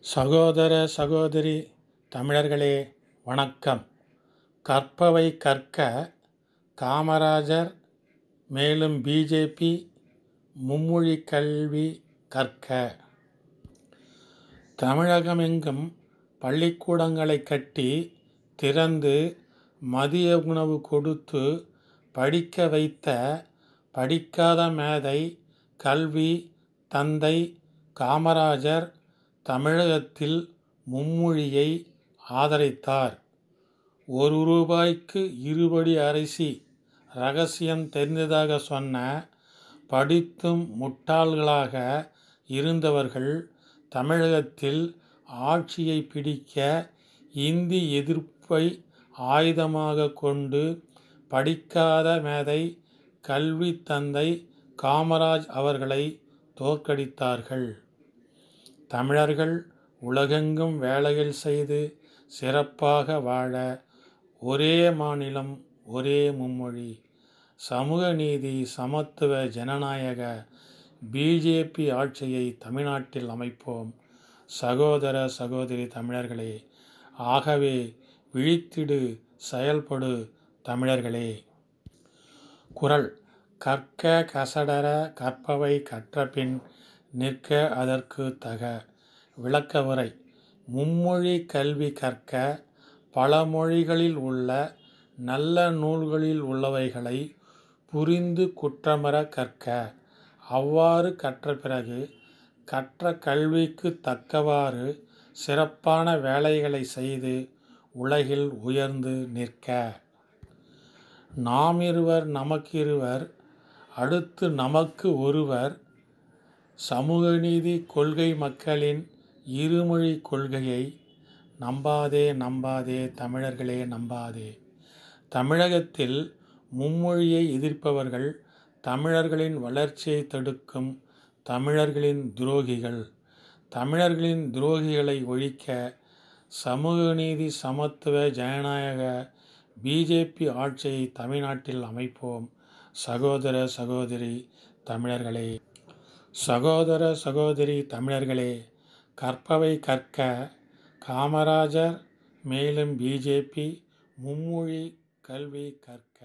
சகோதர சகோதரி தமிழர்களே வணக்கம். கற்பவை கற்க காமராஜர், மேலும் பிஜேபி மும்மொழி கல்வி கற்க. தமிழகமெங்கும் பள்ளிக்கூடங்களை கட்டி திறந்து மதிய உணவு கொடுத்து படிக்க வைத்த படிக்காத மேதை கல்வி தந்தை காமராஜர் தமிழகத்தில் மும்மொழியை ஆதரித்தார். ₹1 இருபடி அரிசி ரகசியம் தெரிந்ததாக சொன்ன படித்தும் முட்டாள்களாக இருந்தவர்கள் தமிழகத்தில் ஆட்சியை பிடிக்க இந்தி எதிர்ப்பை ஆயுதமாக கொண்டு படிக்காத மேதை கல்வி தந்தை காமராஜ் அவர்களை தோற்கடித்தார்கள். தமிழர்கள் உலகெங்கும் வேலைகள் செய்து சிறப்பாக வாழ ஒரே மாநிலம், ஒரே மும்மொழி, சமூக நீதி, சமத்துவ, ஜனநாயக பிஜேபி ஆட்சியை தமிழ்நாட்டில் அமைப்போம். சகோதர சகோதரி தமிழர்களே, ஆகவே விழித்திடு, செயல்படு தமிழர்களே. குறள்: கற்க கசடற கற்பவை கற்றபின் நிற்க அதற்கு தக. விளக்கவுரை: மும்மொழி கல்வி கற்க பல மொழிகளில் உள்ள நல்ல நூல்களில் உள்ளவைகளை புரிந்து குற்றமற கற்க. அவ்வாறு கற்ற பிறகு கற்ற கல்விக்கு தக்கவாறு சிறப்பான வேலைகளை செய்து உலகில் உயர்ந்து நிற்க. நாமிருவர் நமக்கிருவர் அடுத்து நமக்கு ஒருவர். சமூக நீதி கொள்கை மக்களின் இருமொழி கொள்கையை நம்பாதே நம்பாதே தமிழர்களே நம்பாதே. தமிழகத்தில் மும்மொழியை எதிர்ப்பவர்கள் தமிழர்களின் வளர்ச்சியை தடுக்கும் தமிழர்களின் துரோகிகள். தமிழர்களின் துரோகிகளை ஒழிக்க சமூக நீதி, சமத்துவ, ஜனநாயக பிஜேபி ஆட்சியை தமிழ்நாட்டில் அமைப்போம். சகோதர சகோதரி தமிழர்களே. சகோதர சகோதரி தமிழர்களே, கற்பவை கற்க காமராஜர், மேலும் பிஜேபி மும்மொழி கல்வி கற்க.